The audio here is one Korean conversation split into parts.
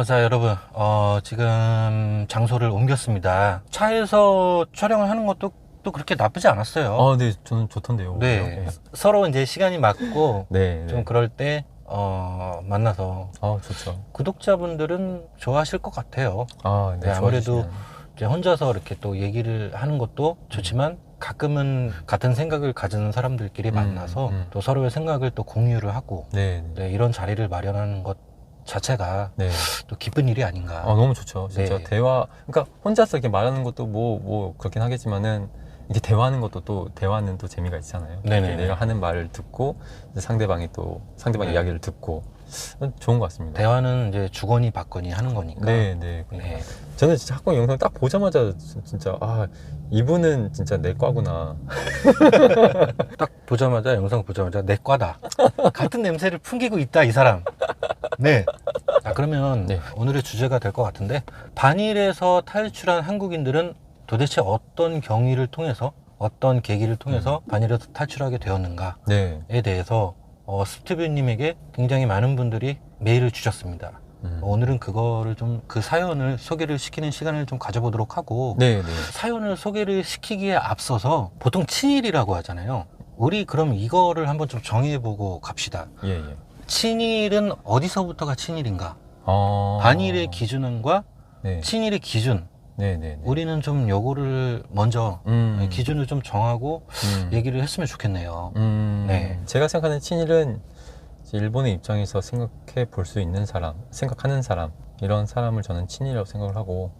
자, 여러분, 지금 장소를 옮겼습니다. 차에서 촬영을 하는 것도 또 그렇게 나쁘지 않았어요. 네, 저는 좋던데요. 네. 네. 서로 이제 시간이 맞고, 네, 좀 네. 그럴 때, 만나서 좋죠. 구독자분들은 좋아하실 것 같아요. 네, 아무래도 좋아지시면. 이제 혼자서 이렇게 또 얘기를 하는 것도 좋지만, 가끔은 같은 생각을 가지는 사람들끼리 만나서 또 서로의 생각을 또 공유를 하고, 네, 네. 네, 이런 자리를 마련하는 것 자체가 네. 또 기쁜 일이 아닌가. 너무 좋죠. 진짜 네. 그러니까 혼자서 이렇게 말하는 것도 뭐 그렇긴 하겠지만은, 이제 대화하는 것도 또, 대화는 또 재미가 있잖아요. 네네. 이렇게 내가 하는 말을 듣고, 이제 상대방의 네. 이야기를 듣고, 좋은 것 같습니다. 대화는 이제 주거니 받거니 하는 거니까. 네, 네. 네. 저는 진짜 학공 영상 딱 보자마자 진짜 이분은 진짜 내 과구나. 딱 보자마자, 영상 보자마자 내 과다. 같은 냄새를 풍기고 있다, 이 사람. 네. 그러면 네. 오늘의 주제가 될 것 같은데, 반일에서 탈출한 한국인들은 도대체 어떤 경위를 통해서, 어떤 계기를 통해서 반일에서 탈출하게 되었는가에 네. 대해서 스티브님에게 굉장히 많은 분들이 메일을 주셨습니다. 오늘은 그거를 좀, 그 사연을 소개를 시키는 시간을 좀 가져보도록 하고, 네, 네. 사연을 소개를 시키기에 앞서서 보통 친일이라고 하잖아요. 우리 그럼 이거를 한번 좀 정해보고 갑시다. 예, 예. 친일은 어디서부터가 친일인가? 아. 반일의 기준과 네. 친일의 기준. 네, 네, 네. 우리는 좀 요거를 먼저 기준을 좀 정하고 얘기를 했으면 좋겠네요. 네. 제가 생각하는 친일은 이제 일본의 입장에서 생각해 볼 수 있는 사람, 생각하는 사람, 이런 사람을 저는 친일이라고 생각을 하고,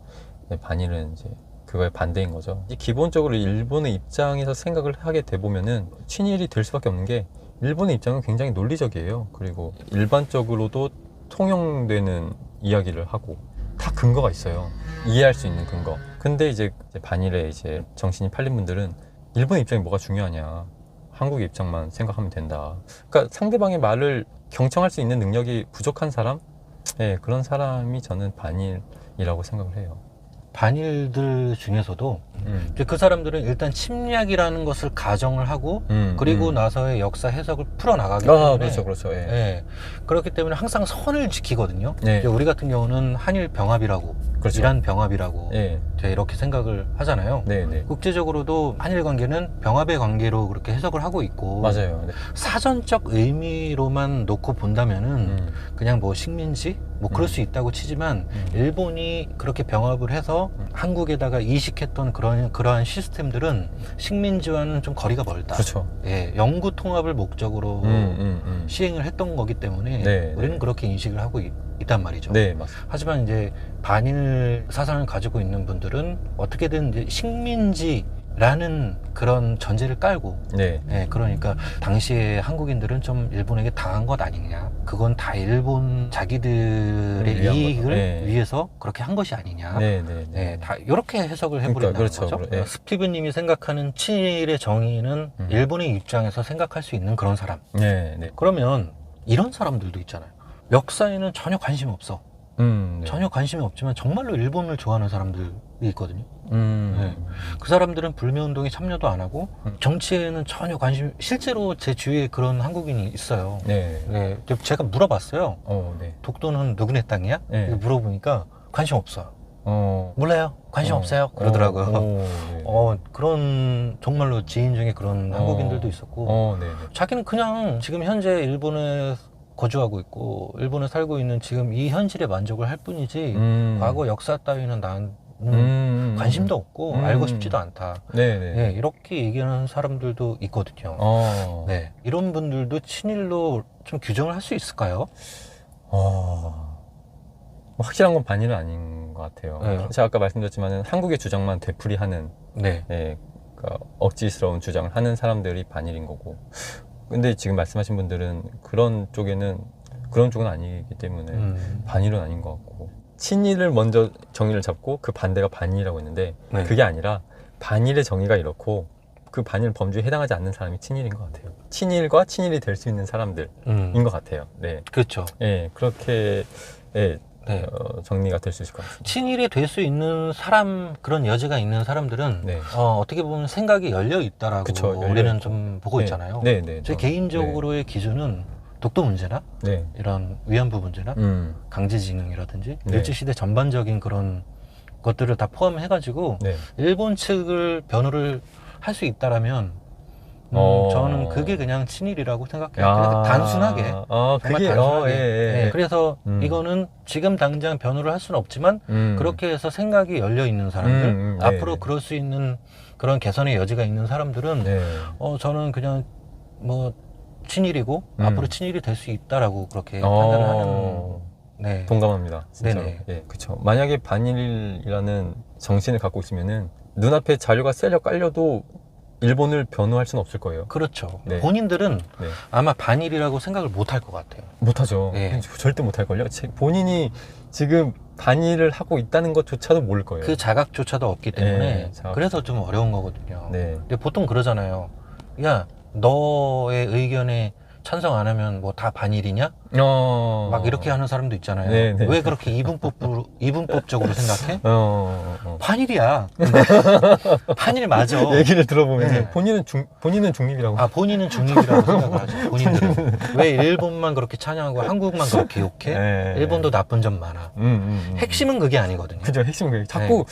반일은 이제 그거에 반대인 거죠. 기본적으로 일본의 입장에서 생각을 하게 돼 보면은 친일이 될 수밖에 없는 게, 일본의 입장은 굉장히 논리적이에요. 그리고 일반적으로도 통용되는 이야기를 하고 다 근거가 있어요. 이해할 수 있는 근거. 근데 이제 반일에 이제 정신이 팔린 분들은 일본의 입장이 뭐가 중요하냐, 한국의 입장만 생각하면 된다. 그러니까 상대방의 말을 경청할 수 있는 능력이 부족한 사람, 그런 사람이 저는 반일이라고 생각을 해요. 반일들 중에서도 이제 그 사람들은 일단 침략이라는 것을 가정을 하고 그리고 나서의 역사 해석을 풀어나가기 때문에 그렇죠, 그렇죠. 예. 예. 그렇기 때문에 항상 선을 지키거든요. 네. 이제 우리 같은 경우는 한일 병합이라고, 그렇죠. 이란 병합이라고 예. 이제 이렇게 생각을 하잖아요. 네, 네. 국제적으로도 한일 관계는 병합의 관계로 그렇게 해석을 하고 있고, 맞아요. 네. 사전적 의미로만 놓고 본다면은 그냥 뭐 식민지 뭐 그럴 수 있다고 치지만 일본이 그렇게 병합을 해서 한국에다가 이식했던 그러한 시스템들은 식민지와는 좀 거리가 멀다. 그렇죠. 예, 영구 통합을 목적으로 시행을 했던 거기 때문에 네, 우리는 네. 그렇게 인식을 하고 있단 말이죠. 네, 맞습니다. 하지만 이제 반일 사상을 가지고 있는 분들은 어떻게든 이제 식민지라는 그런 전제를 깔고, 네. 예, 그러니까 당시에 한국인들은 좀 일본에게 당한 것 아니냐, 그건 다 일본 자기들의 위한 이익을 거죠. 네. 위해서 그렇게 한 것이 아니냐. 네, 네, 네. 네, 다 이렇게 해석을 해버린다는 그러니까, 그렇죠. 거죠. 네. 스티브님이 생각하는 친일의 정의는 일본의 입장에서 생각할 수 있는 그런 사람. 네, 네. 그러면 이런 사람들도 있잖아요. 역사에는 전혀 관심이 없어. 네. 전혀 관심이 없지만 정말로 일본을 좋아하는 사람들이 있거든요. 네. 그 사람들은 불매운동에 참여도 안 하고 정치에는 전혀 실제로 제 주위에 그런 한국인이 있어요. 네. 네, 제가 물어봤어요. 네. 독도는 누구네 땅이야? 네. 이렇게 물어보니까 관심 없어요. 어. 몰라요. 관심 없어요. 그러더라고요. 네. 그런 정말로 지인 중에 그런 한국인들도 있었고, 네, 네. 자기는 그냥 지금 현재 일본에 거주하고 있고 일본에 살고 있는 지금 이 현실에 만족을 할 뿐이지 과거 역사 따위는 나는 관심도 없고 알고 싶지도 않다. 네, 네. 네, 이렇게 얘기하는 사람들도 있거든요. 네, 이런 분들도 친일로 좀 규정을 할 수 있을까요? 확실한 건 반일은 아닌 것 같아요. 네. 제가 아까 말씀드렸지만 한국의 주장만 되풀이하는, 네. 그러니까 억지스러운 주장을 하는 사람들이 반일인 거고, 근데 지금 말씀하신 분들은 그런 쪽은 아니기 때문에 반일은 아닌 것 같고, 친일을 먼저 정의를 잡고 그 반대가 반일이라고 했는데, 네. 그게 아니라 반일의 정의가 이렇고 그 반일 범주에 해당하지 않는 사람이 친일인 것 같아요. 친일과 친일이 될 수 있는 사람들인 것 같아요. 네, 그렇죠. 그렇게 네. 정리가 될 수 있을 것 같습니다. 친일이 될 수 있는 사람, 그런 여지가 있는 사람들은 네. 어떻게 보면 생각이 열려 있다라고 그쵸, 열려 우리는 있고. 좀 보고 있잖아요. 네, 네. 제 개인적으로의 기준은 독도 문제나 네. 이런 위안부 문제나 강제징용이라든지 네. 일제시대 전반적인 그런 것들을 다 포함해가지고 네. 일본 측을 변호를 할 수 있다라면 저는 그게 그냥 친일이라고 생각해요. 그냥 단순하게. 정말 그게 단순하게. 예. 그래서 이거는 지금 당장 변호를 할 수는 없지만 그렇게 해서 생각이 열려 있는 사람들, 네. 앞으로 그럴 수 있는 그런 개선의 여지가 있는 사람들은 네. 저는 그냥 뭐 친일이고 앞으로 친일이 될 수 있다라고 그렇게 판단을 하는. 네. 동감합니다. 진짜로. 네네. 예, 그렇죠. 만약에 반일이라는 정신을 갖고 있으면은 눈앞에 자료가 셀려 깔려도 일본을 변호할 수는 없을 거예요. 그렇죠. 네. 본인들은 네. 아마 반일이라고 생각을 못 할 것 같아요. 못하죠. 네. 절대 못할걸요. 본인이 지금 반일을 하고 있다는 것조차도 모를 거예요. 그 자각조차도 없기 때문에 네, 그래서 좀 어려운 거거든요. 네. 근데 보통 그러잖아요. 야, 너의 의견에 찬성 안 하면 뭐 다 반일이냐? 막 이렇게 하는 사람도 있잖아요. 네. 왜 그렇게 이분법적으로 생각해? 어. 반일이야. 반일 맞아. 얘기를 들어보면 네. 본인은 중립이라고. 본인은 중립이라고 생각을 하죠. 본인들은. 왜 일본만 그렇게 찬양하고 한국만 그렇게 욕해? 네. 일본도 나쁜 점 많아. 핵심은 그게 아니거든요. 그죠. 핵심은 그게. 자꾸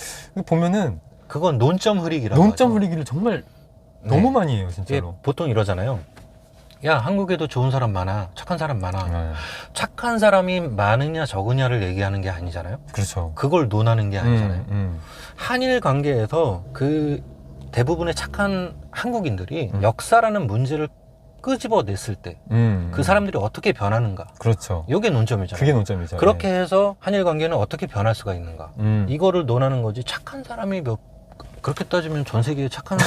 보면은 그건 논점 흐리기라고 논점 하죠. 흐리기를 정말 네. 너무 많이 해요, 이게 진짜로. 보통 이러잖아요. 야, 한국에도 좋은 사람 많아. 착한 사람 많아. 네. 착한 사람이 많으냐 적으냐를 얘기하는 게 아니잖아요. 그렇죠. 그걸 논하는 게 아니잖아요. 음. 한일 관계에서 그 대부분의 착한 한국인들이 역사라는 문제를 끄집어냈을 때 그 사람들이 어떻게 변하는가. 그렇죠. 이게 논점이잖아요. 그게 논점이죠. 그렇게 네. 해서 한일 관계는 어떻게 변할 수가 있는가. 이거를 논하는 거지. 착한 사람이 그렇게 따지면 전 세계에 착한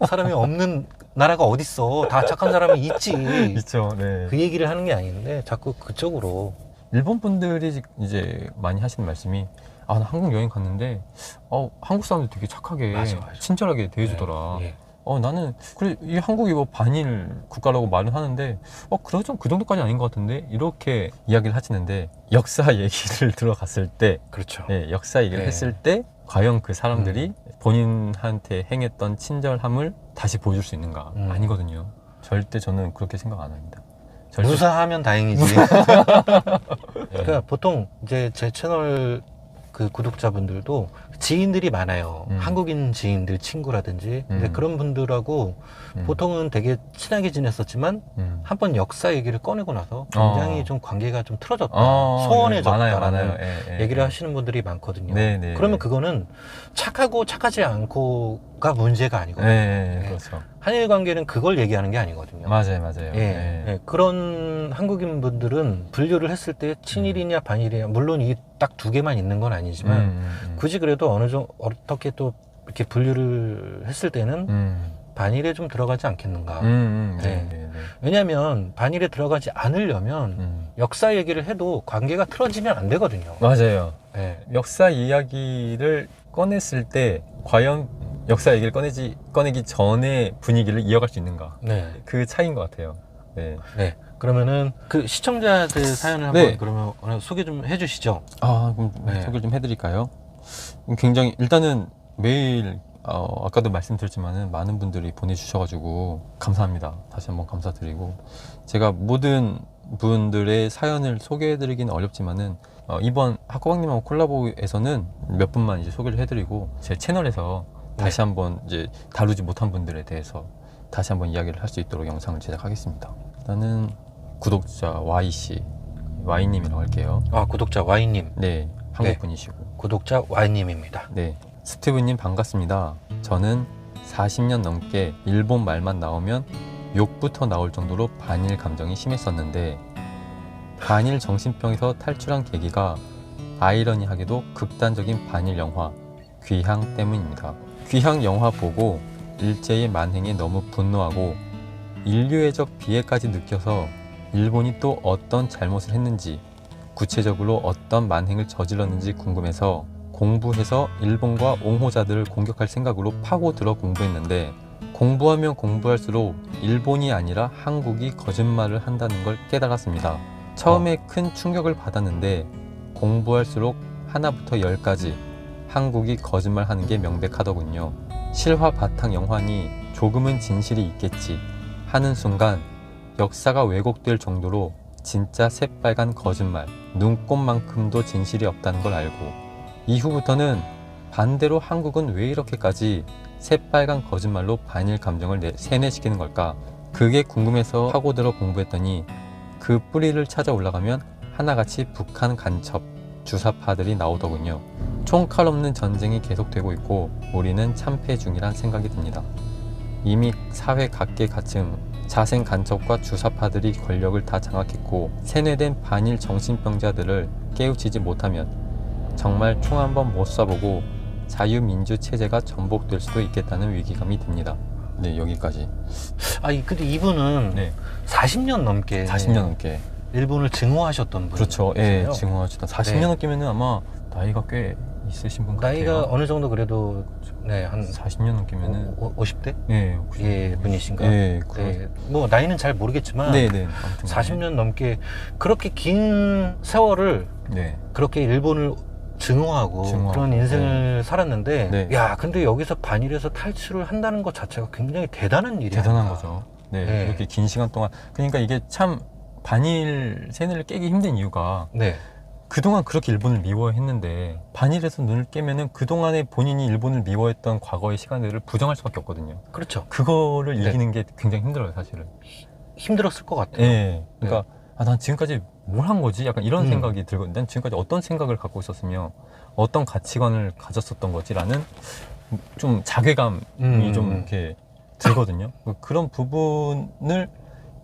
사람이 없는 나라가 어딨어. 다 착한 사람이 있지. 있죠. 네. 그 얘기를 하는 게 아닌데 자꾸 그쪽으로. 일본 분들이 이제 많이 하시는 말씀이 나 한국 여행 갔는데 한국 사람들 되게 착하게 맞아. 친절하게 대해주더라. 예. 나는 그래 이 한국이 뭐 반일 국가라고 말은 하는데 그 정도까지 아닌 것 같은데 이렇게 이야기를 하시는데 역사 얘기를 들어갔을 때 그렇죠. 네, 역사 얘기를 네. 했을 때 과연 그 사람들이 본인한테 행했던 친절함을 다시 보여줄 수 있는가? 아니거든요. 절대 저는 그렇게 생각 안 합니다. 무사하면 다행이지. 그러니까 보통 이제 제 채널 그 구독자분들도 지인들이 많아요. 한국인 지인들, 친구라든지. 근데 그런 분들하고 보통은 되게 친하게 지냈었지만 한번 역사 얘기를 꺼내고 나서 굉장히 좀 관계가 좀 틀어졌다. 소원해졌다. 많아요. 얘기를 하시는 분들이 많거든요. 네. 그러면 그거는 착하고 착하지 않고가 문제가 아니거든요. 네, 그렇죠. 한일 관계는 그걸 얘기하는 게 아니거든요. 맞아요. 예. 그런 한국인 분들은 분류를 했을 때 친일이냐 반일이냐, 물론 이 딱 두 개만 있는 건 아니지만 굳이 그래도 어느 정도 어떻게 또 이렇게 분류를 했을 때는 반일에 좀 들어가지 않겠는가. 네. 왜냐하면 반일에 들어가지 않으려면 역사 얘기를 해도 관계가 틀어지면 안 되거든요. 맞아요. 네. 역사 이야기를 꺼냈을 때 과연 역사 얘기를 꺼내기 전에 분위기를 이어갈 수 있는가. 네. 그 차이인 것 같아요. 네. 그러면은 그 시청자들 사연을 한번 네. 그러면 소개 좀 해주시죠. 그럼 네. 소개를 좀 해드릴까요? 굉장히 일단은 매일 아까도 말씀드렸지만은 많은 분들이 보내주셔가지고 감사합니다. 다시 한번 감사드리고 제가 모든 분들의 사연을 소개해드리기는 어렵지만은 이번 학고박님하고 콜라보에서는 몇 분만 이제 소개를 해드리고 제 채널에서 다시 한번 이제 다루지 못한 분들에 대해서 다시 한번 이야기를 할 수 있도록 영상을 제작하겠습니다. 일단은 구독자 Y씨, Y님이라고 할게요. 구독자 Y님. 네, 한국 분이시고. 구독자 Y님입니다. 네, 스티브님 반갑습니다. 저는 40년 넘게 일본 말만 나오면 욕부터 나올 정도로 반일 감정이 심했었는데 반일 정신병에서 탈출한 계기가 아이러니하게도 극단적인 반일 영화 귀향 때문입니다. 귀향 영화 보고 일제의 만행에 너무 분노하고 인류애적 비애까지 느껴서 일본이 또 어떤 잘못을 했는지 구체적으로 어떤 만행을 저질렀는지 궁금해서 공부해서 일본과 옹호자들을 공격할 생각으로 파고들어 공부했는데 공부하면 공부할수록 일본이 아니라 한국이 거짓말을 한다는 걸 깨달았습니다. 처음에 큰 충격을 받았는데 공부할수록 하나부터 10까지 한국이 거짓말하는 게 명백하더군요. 실화 바탕 영화니 조금은 진실이 있겠지 하는 순간 역사가 왜곡될 정도로 진짜 새빨간 거짓말, 눈꽃만큼도 진실이 없다는 걸 알고 이후부터는 반대로 한국은 왜 이렇게까지 새빨간 거짓말로 반일 감정을 세뇌시키는 걸까? 그게 궁금해서 파고들어 공부했더니 그 뿌리를 찾아 올라가면 하나같이 북한 간첩, 주사파들이 나오더군요. 총칼 없는 전쟁이 계속되고 있고 우리는 참패 중이란 생각이 듭니다. 이미 사회 각계각층 자생 간첩과 주사파들이 권력을 다 장악했고 세뇌된 반일 정신병자들을 깨우치지 못하면 정말 총 한 번 못 쏴보고 자유민주 체제가 전복될 수도 있겠다는 위기감이 듭니다. 네, 여기까지. 근데 이분은 네. 40년 넘게 40년 넘게. 일본을 증오하셨던 분이에요. 그렇죠. 예, 증오하셨다. 40년 네. 넘게면은 아마 나이가 꽤 있으신 분 같아요. 나이가 어느 정도 그래도 한 40년 넘게면은 50대? 예, 예, 분이신가? 예, 네. 뭐 나이는 잘 모르겠지만 네, 네. 아무튼 40년 넘게 그렇게 긴 세월을 네. 그렇게 일본을 증오하고 그런 인생을 살았는데 네. 야, 근데 여기서 반일에서 탈출을 한다는 것 자체가 굉장히 대단한 일이야. 대단한 거죠. 네, 네. 이렇게 긴 시간 동안. 그러니까 이게 참 반일 세뇌를 깨기 힘든 이유가 네. 그동안 그렇게 일본을 미워했는데 반일에서 눈을 깨면은 그동안에 본인이 일본을 미워했던 과거의 시간들을 부정할 수밖에 없거든요. 그렇죠. 그거를 네. 이기는 게 굉장히 힘들어요, 사실은. 힘들었을 것 같아요. 예. 그러니까 난 지금까지 뭘 한 거지? 약간 이런 생각이 들고, 난 지금까지 어떤 생각을 갖고 있었으며 어떤 가치관을 가졌었던 거지라는 좀 자괴감이 좀 이렇게 들거든요. 그런 부분을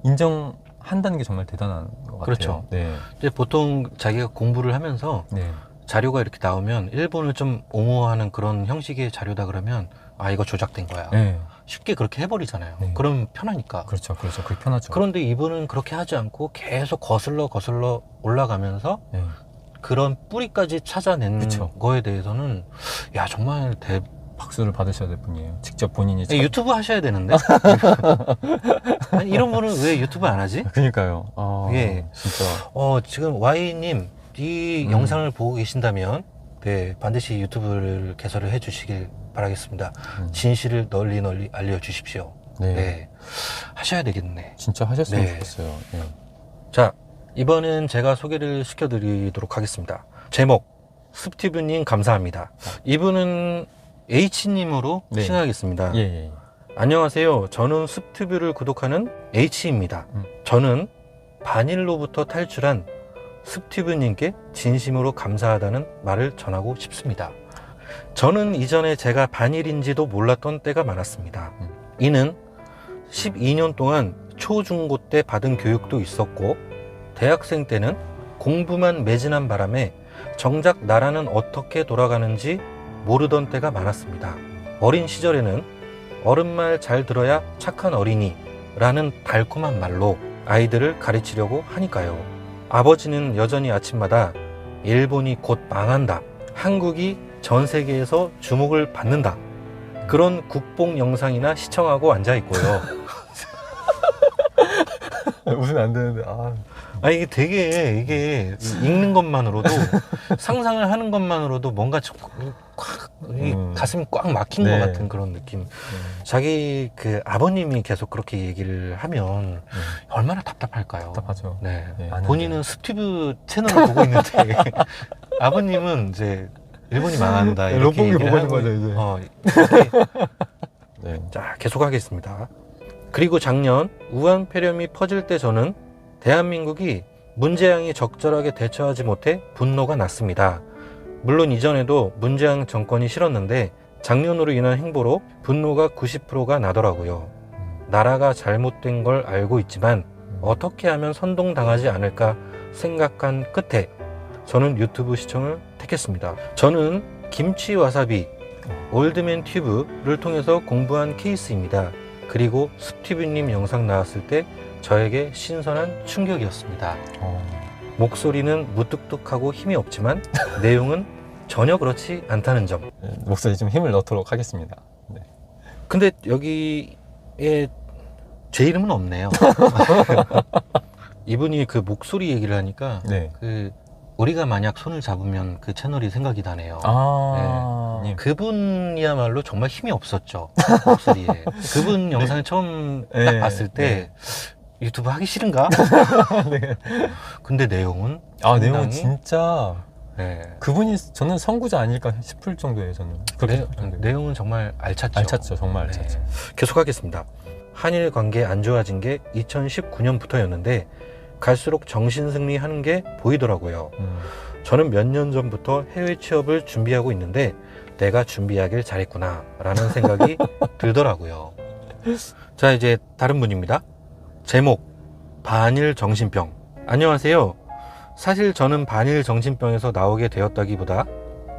인정한다는 게 정말 대단한 것 같아요. 그렇죠. 네. 이제 보통 자기가 공부를 하면서 네. 자료가 이렇게 나오면 일본을 좀 옹호하는 그런 형식의 자료다 그러면 이거 조작된 거야. 네. 쉽게 그렇게 해버리잖아요. 네. 그럼 편하니까. 그렇죠. 그렇게 편하죠. 그런데 이분은 그렇게 하지 않고 계속 거슬러 올라가면서 네. 그런 뿌리까지 찾아낸 그쵸. 거에 대해서는 야, 정말 박수를 받으셔야 될 분이에요. 직접 본인이. 유튜브 하셔야 되는데 아니, 이런 분은 왜 유튜브 안 하지? 그러니까요. 예. 진짜. 지금 Y님 이 영상을 보고 계신다면 네, 반드시 유튜브를 개설을 해 주시길 바라겠습니다. 진실을 널리 알려주십시오. 네. 네, 하셔야 되겠네. 진짜 하셨으면 네. 좋겠어요. 네. 자, 이번엔 제가 소개를 시켜드리도록 하겠습니다. 제목, 스티브님 감사합니다. 이분은 H님으로 네. 시작하겠습니다. 예. 안녕하세요. 저는 스튜브를 구독하는 H입니다. 저는 반일로부터 탈출한 스티브님께 진심으로 감사하다는 말을 전하고 싶습니다. 저는 이전에 제가 반일인지도 몰랐던 때가 많았습니다. 이는 12년 동안 초중고 때 받은 교육도 있었고 대학생 때는 공부만 매진한 바람에 정작 나라는 어떻게 돌아가는지 모르던 때가 많았습니다. 어린 시절에는 어른 말 잘 들어야 착한 어린이 라는 달콤한 말로 아이들을 가르치려고 하니까요. 아버지는 여전히 아침마다 일본이 곧 망한다, 한국이 전 세계에서 주목을 받는다, 그런 국뽕 영상이나 시청하고 앉아 있고요. 웃으면 안 되는데. 이게 되게 이게 읽는 것만으로도 상상을 하는 것만으로도 뭔가 이 가슴이 꽉 막힌 네. 것 같은 그런 느낌. 자기 그 아버님이 계속 그렇게 얘기를 하면 얼마나 답답할까요? 답답하죠. 네. 네. 본인은 스티브 채널을 보고 있는데 아버님은 이제 일본이 망한다 이렇게 롯본기 얘기를 보고 있는 하고 거죠, 이제. 이렇게 네. 자, 계속하겠습니다. 그리고 작년 우한 폐렴이 퍼질 때 저는 대한민국이 문재양이 적절하게 대처하지 못해 분노가 났습니다. 물론 이전에도 문재양 정권이 싫었는데 작년으로 인한 행보로 분노가 90%가 나더라고요. 나라가 잘못된 걸 알고 있지만 어떻게 하면 선동당하지 않을까 생각한 끝에 저는 유튜브 시청을 택했습니다. 저는 김치 와사비 올드맨 튜브를 통해서 공부한 케이스입니다. 그리고 스티브님 영상 나왔을 때 저에게 신선한 충격이었습니다. 목소리는 무뚝뚝하고 힘이 없지만 내용은 전혀 그렇지 않다는 점. 목소리 좀 힘을 넣도록 하겠습니다. 네. 근데 여기에 제 이름은 없네요. 이분이 그 목소리 얘기를 하니까 네. 그 우리가 만약 손을 잡으면 그 채널이 생각이 나네요. 님. 그분이야말로 정말 힘이 없었죠. 목소리에. 그분 영상을 처음 딱 네, 봤을 때 유튜브 하기 싫은가? 네. 근데 내용은 내용은 상당히, 진짜 네. 그분이 저는 선구자 아닐까 싶을 정도예요. 저는 그렇게 생각할 정도예요. 내용은 정말 알찼죠. 알찼죠. 정말 알찼죠. 네. 계속하겠습니다. 한일 관계 안 좋아진 게 2019년부터였는데 갈수록 정신승리 하는 게 보이더라고요. 저는 몇 년 전부터 해외 취업을 준비하고 있는데 내가 준비하길 잘했구나 라는 생각이 들더라고요. 자, 이제 다른 분입니다. 제목 반일 정신병. 안녕하세요. 사실 저는 반일 정신병에서 나오게 되었다기보다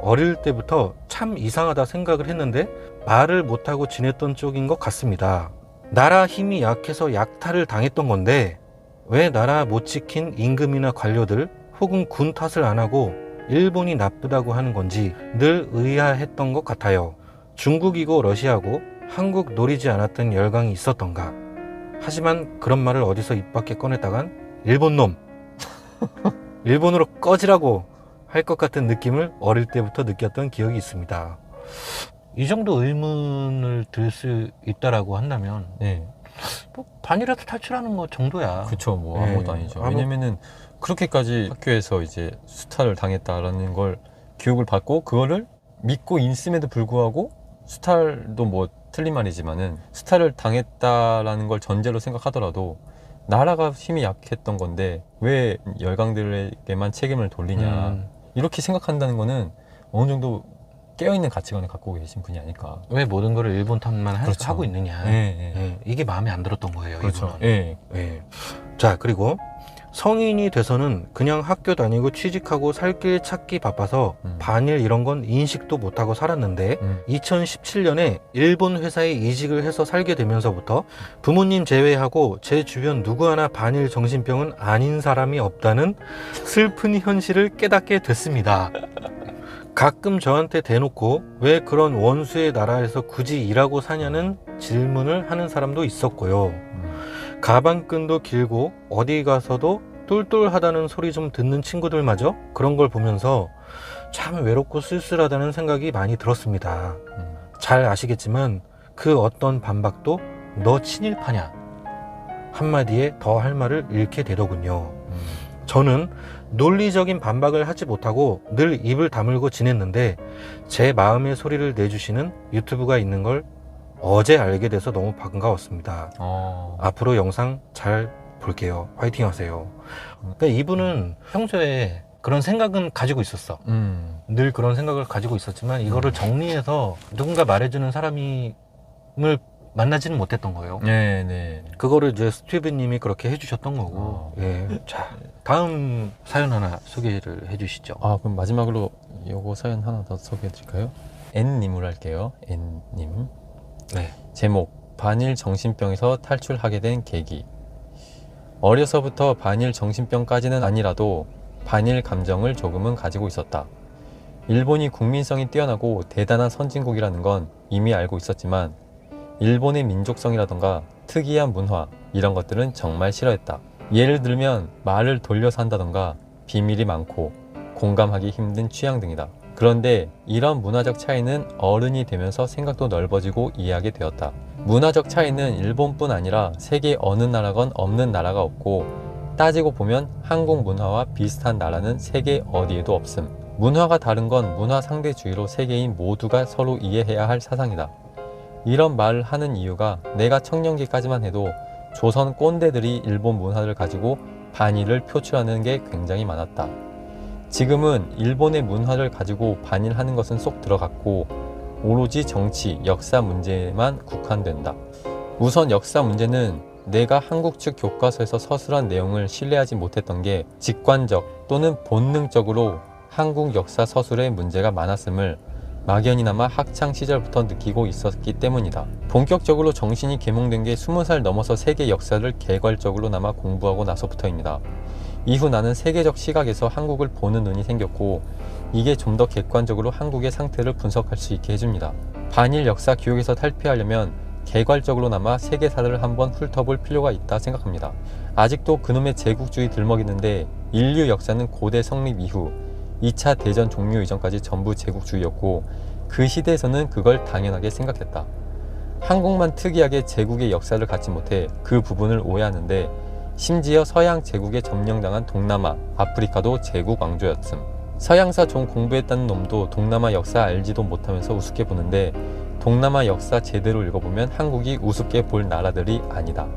어릴 때부터 참 이상하다 생각을 했는데 말을 못하고 지냈던 쪽인 것 같습니다. 나라 힘이 약해서 약탈을 당했던 건데 왜 나라 못 지킨 임금이나 관료들 혹은 군 탓을 안 하고 일본이 나쁘다고 하는 건지 늘 의아했던 것 같아요. 중국이고 러시아고 한국 노리지 않았던 열강이 있었던가. 하지만 그런 말을 어디서 입 밖에 꺼냈다간 일본 놈, 일본으로 꺼지라고 할 것 같은 느낌을 어릴 때부터 느꼈던 기억이 있습니다. 이 정도 의문을 들 수 있다라고 한다면 네. 뭐 반이라도 탈출하는 거 정도야. 그쵸. 뭐 네. 아무것도 아니죠. 왜냐면은 그렇게까지 학교에서 이제 수탈을 당했다라는 걸 교육을 받고 그거를 믿고 있음에도 불구하고 수탈도 뭐 틀린 말이지만은 수탈을 당했다라는 걸 전제로 생각하더라도 나라가 힘이 약했던 건데 왜 열강들에게만 책임을 돌리냐 이렇게 생각한다는 거는 어느 정도 깨어있는 가치관을 갖고 계신 분이 아닐까. 왜 모든 거를 일본 탓만 그렇죠. 하고 있느냐. 네. 예, 이게 마음에 안 들었던 거예요. 그렇죠. 이분은. 예. 예. 자, 그리고 성인이 돼서는 그냥 학교 다니고 취직하고 살 길 찾기 바빠서 반일 이런 건 인식도 못하고 살았는데 2017년에 일본 회사에 이직을 해서 살게 되면서부터 부모님 제외하고 제 주변 누구 하나 반일 정신병은 아닌 사람이 없다는 슬픈 현실을 깨닫게 됐습니다. 가끔 저한테 대놓고 왜 그런 원수의 나라에서 굳이 일하고 사냐는 질문을 하는 사람도 있었고요. 가방끈도 길고 어디 가서도 똘똘하다는 소리 좀 듣는 친구들마저 그런 걸 보면서 참 외롭고 쓸쓸하다는 생각이 많이 들었습니다. 잘 아시겠지만 그 어떤 반박도 너 친일파냐 한마디에 더 할 말을 잃게 되더군요. 저는 논리적인 반박을 하지 못하고 늘 입을 다물고 지냈는데 제 마음의 소리를 내주시는 유튜브가 있는 걸 어제 알게 돼서 너무 반가웠습니다. 앞으로 영상 잘 볼게요. 화이팅 하세요. 그러니까 이분은 평소에 그런 생각은 가지고 있었어. 늘 그런 생각을 가지고 있었지만 이거를 정리해서 누군가 말해주는 사람을 만나지는 못했던 거예요. 네. 그거를 이제 스티브님이 그렇게 해주셨던 거고. 예. 자, 다음 사연 하나 소개를 해주시죠. 그럼 마지막으로 요거 사연 하나 더 소개해 드릴까요? N님으로 할게요. N님. 네. 제목 반일 정신병에서 탈출하게 된 계기. 어려서부터 반일 정신병까지는 아니라도 반일 감정을 조금은 가지고 있었다. 일본이 국민성이 뛰어나고 대단한 선진국이라는 건 이미 알고 있었지만 일본의 민족성이라던가 특이한 문화 이런 것들은 정말 싫어했다. 예를 들면 말을 돌려서 한다던가 비밀이 많고 공감하기 힘든 취향 등이다. 그런데 이런 문화적 차이는 어른이 되면서 생각도 넓어지고 이해하게 되었다. 문화적 차이는 일본뿐 아니라 세계 어느 나라건 없는 나라가 없고 따지고 보면 한국 문화와 비슷한 나라는 세계 어디에도 없음. 문화가 다른 건 문화 상대주의로 세계인 모두가 서로 이해해야 할 사상이다. 이런 말을 하는 이유가 내가 청년기까지만 해도 조선 꼰대들이 일본 문화를 가지고 반일을 표출하는 게 굉장히 많았다. 지금은 일본의 문화를 가지고 반일하는 것은 쏙 들어갔고 오로지 정치, 역사 문제만 국한된다. 우선 역사 문제는 내가 한국 측 교과서에서 서술한 내용을 신뢰하지 못했던 게 직관적 또는 본능적으로 한국 역사 서술에 문제가 많았음을 막연히나마 학창시절부터 느끼고 있었기 때문이다. 본격적으로 정신이 계몽된 게 20살 넘어서 세계 역사를 개괄적으로나마 공부하고 나서부터입니다. 이후 나는 세계적 시각에서 한국을 보는 눈이 생겼고 이게 좀 더 객관적으로 한국의 상태를 분석할 수 있게 해줍니다. 반일 역사 교육에서 탈피하려면 개괄적으로나마 세계사를 한번 훑어볼 필요가 있다 생각합니다. 아직도 그놈의 제국주의 들먹이는데 인류 역사는 고대 성립 이후 2차 대전 종료 이전까지 전부 제국주의였고 그 시대에서는 그걸 당연하게 생각했다. 한국만 특이하게 제국의 역사를 갖지 못해 그 부분을 오해하는데 심지어 서양 제국에 점령당한 동남아, 아프리카도 제국 왕조였음. 서양사 좀 공부했다는 놈도 동남아 역사 알지도 못하면서 우습게 보는데 동남아 역사 제대로 읽어보면 한국이 우습게 볼 나라들이 아니다.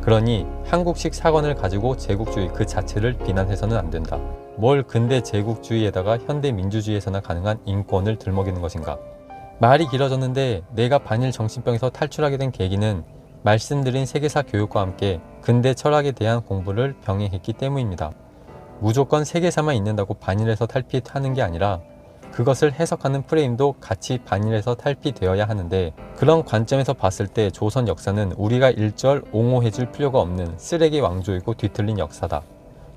그러니 한국식 사관을 가지고 제국주의 그 자체를 비난해서는 안 된다. 뭘 근대 제국주의에다가 현대 민주주의에서나 가능한 인권을 들먹이는 것인가. 말이 길어졌는데 내가 반일 정신병에서 탈출하게 된 계기는 말씀드린 세계사 교육과 함께 근대 철학에 대한 공부를 병행했기 때문입니다. 무조건 세계사만 있는다고 반일에서 탈피하는 게 아니라 그것을 해석하는 프레임도 같이 반일에서 탈피되어야 하는데 그런 관점에서 봤을 때 조선 역사는 우리가 일절 옹호해줄 필요가 없는 쓰레기 왕조이고 뒤틀린 역사다.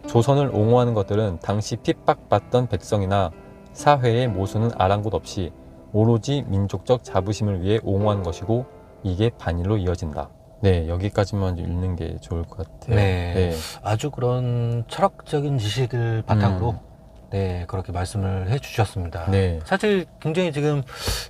조선을 옹호하는 것들은 당시 핍박받던 백성이나 사회의 모순은 아랑곳 없이 오로지 민족적 자부심을 위해 옹호하는 것이고 이게 반일로 이어진다. 네, 여기까지만 읽는 게 좋을 것 같아요. 네. 아주 그런 철학적인 지식을 바탕으로 네, 그렇게 말씀을 해주셨습니다. 네. 사실 굉장히 지금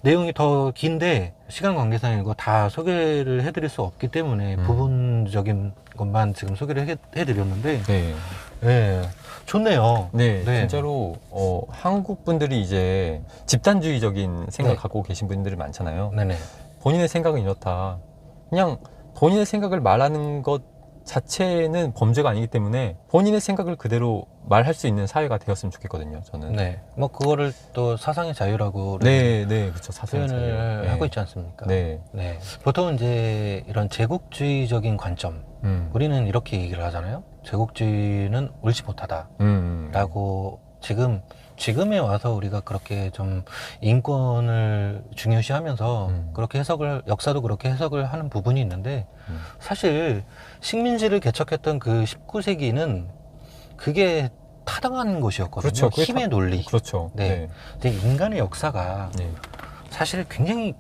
내용이 더 긴데 시간 관계상 이거 다 소개를 해드릴 수 없기 때문에 부분적인 것만 지금 소개를 해드렸는데 네. 네, 좋네요. 네, 네. 진짜로 한국 분들이 이제 집단주의적인 생각을 네. 갖고 계신 분들이 많잖아요. 네네. 본인의 생각은 이렇다. 그냥 본인의 생각을 말하는 것 자체는 범죄가 아니기 때문에 본인의 생각을 그대로 말할 수 있는 사회가 되었으면 좋겠거든요, 저는. 네, 뭐 그거를 또 사상의 자유라고 네, 그렇죠. 사상의 표현을 자유. 하고 네. 있지 않습니까? 네. 네. 보통 이제 이런 제국주의적인 관점, 우리는 이렇게 얘기를 하잖아요. 제국주의는 옳지 못하다라고 지금에 와서 우리가 그렇게 좀 인권을 중요시하면서 그렇게 역사도 그렇게 해석을 하는 부분이 있는데 사실 식민지를 개척했던 그 19세기는 그게 타당한 것이었거든요. 그렇죠. 그게 힘의 논리. 그렇죠. 네. 근데 인간의 역사가 네. 사실 굉장히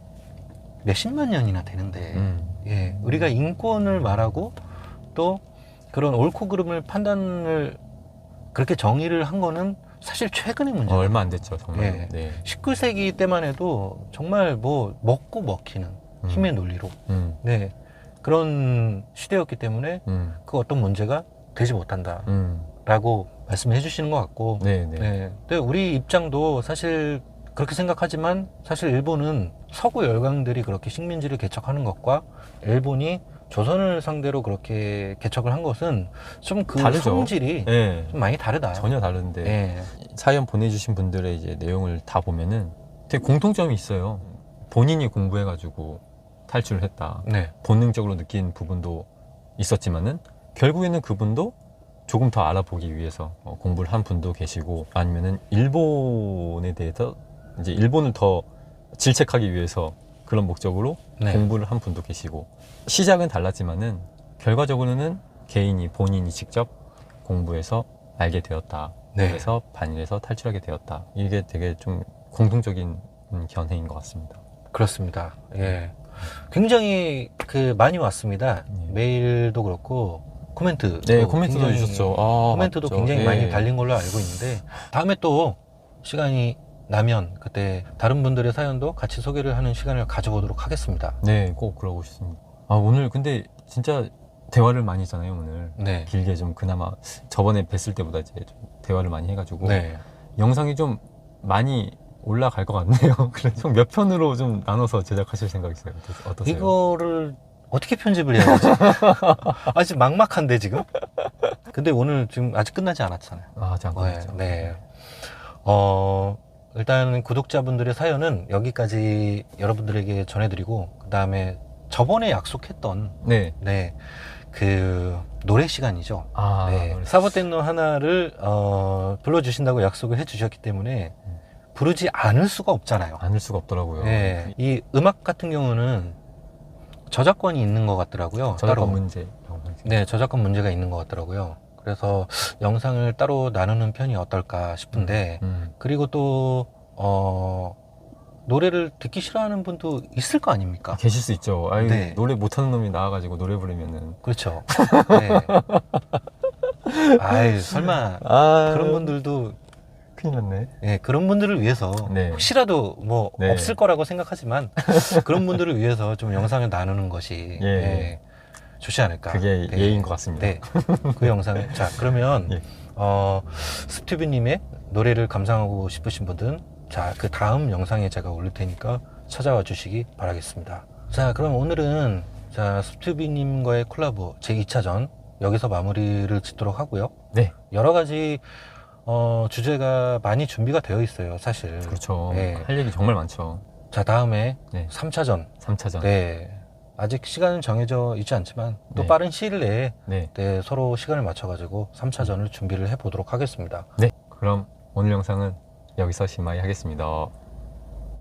몇십만 년이나 되는데 예, 우리가 인권을 말하고 또 그런 옳고 그름을 판단을 그렇게 정의를 한 거는 사실 최근의 문제예요. 얼마 안 됐죠, 정말. 네. 네. 19세기 때만 해도 정말 뭐 먹고 먹히는 힘의 논리로 네, 그런 시대였기 때문에 그 어떤 문제가 되지 못한다라고 말씀해 주시는 것 같고 네. 네. 근데 우리 입장도 사실 그렇게 생각하지만 사실 일본은 서구 열강들이 그렇게 식민지를 개척하는 것과 일본이 조선을 상대로 그렇게 개척을 한 것은 좀 그 다르죠. 성질이 네. 좀 많이 다르다. 전혀 다른데 네. 사연 보내주신 분들의 이제 내용을 다 보면은 되게 공통점이 있어요. 본인이 공부해가지고 탈출을 했다. 네. 본능적으로 느낀 부분도 있었지만은 결국에는 그분도 조금 더 알아보기 위해서 공부를 한 분도 계시고 아니면은 일본에 대해서 이제 일본을 더 질책하기 위해서 그런 목적으로 네. 공부를 한 분도 계시고 시작은 달랐지만은 결과적으로는 본인이 직접 공부해서 알게 되었다. 네. 그래서 반일에서 탈출하게 되었다. 이게 되게 좀 공통적인 견해인 것 같습니다. 그렇습니다. 예. 굉장히 많이 왔습니다. 네. 메일도 그렇고 코멘트. 네, 코멘트도 주셨죠. 코멘트도 맞죠. 굉장히 네. 많이 달린 걸로 알고 있는데 다음에 또 시간이 나면 그때 다른 분들의 사연도 같이 소개를 하는 시간을 가져보도록 하겠습니다. 네, 꼭 그러고 싶습니다. 오늘 근데 진짜 대화를 많이 했잖아요, 오늘. 네. 길게 좀 그나마 저번에 뵀을 때보다 이제 좀 대화를 많이 해가지고 네. 영상이 좀 많이 올라갈 것 같네요. 그래서 몇 편으로 좀 나눠서 제작하실 생각이세요? 어떠세요? 이거를 어떻게 편집을 해야 되지? 아직 막막한데 지금? 근데 오늘 지금 아직 끝나지 않았잖아요. 아직 안 끝났죠. 네. 일단 구독자분들의 사연은 여기까지 여러분들에게 전해드리고 그 다음에 저번에 약속했던 네. 그 노래 시간이죠. 네. 노래. 사보텐노 하나를 불러주신다고 약속을 해주셨기 때문에 부르지 않을 수가 없잖아요. 않을 수가 없더라고요. 네. 이 음악 같은 경우는 저작권이 있는 것 같더라고요. 저작권 따로. 문제. 네, 저작권 문제가 있는 것 같더라고요. 그래서 영상을 따로 나누는 편이 어떨까 싶은데 그리고 또 노래를 듣기 싫어하는 분도 있을 거 아닙니까? 계실 수 있죠. 네. 노래 못하는 놈이 나와가지고 노래 부르면은. 그렇죠. 네. 설마 그런 분들도 큰일 났네. 네, 그런 분들을 위해서 네. 혹시라도 뭐 네. 없을 거라고 생각하지만 그런 분들을 위해서 좀 영상을 나누는 것이 예. 네, 좋지 않을까. 그게 네. 예인 것 같습니다. 네. 그 영상을. 자, 그러면, 예. 스티브님의 노래를 감상하고 싶으신 분들은, 자, 그 다음 영상에 제가 올릴 테니까 찾아와 주시기 바라겠습니다. 자, 그럼 오늘은, 자, 스티브님과의 콜라보 제2차전, 여기서 마무리를 짓도록 하고요. 네. 여러 가지, 주제가 많이 준비가 되어 있어요, 사실. 그렇죠. 네. 할 얘기 정말 많죠. 자, 다음에 네. 3차전. 3차전. 네. 아직 시간은 정해져 있지 않지만 또 네. 빠른 시일 내에 네. 네, 서로 시간을 맞춰가지고 3차전을 준비를 해보도록 하겠습니다. 네. 그럼 오늘 영상은 여기서 심마이 하겠습니다.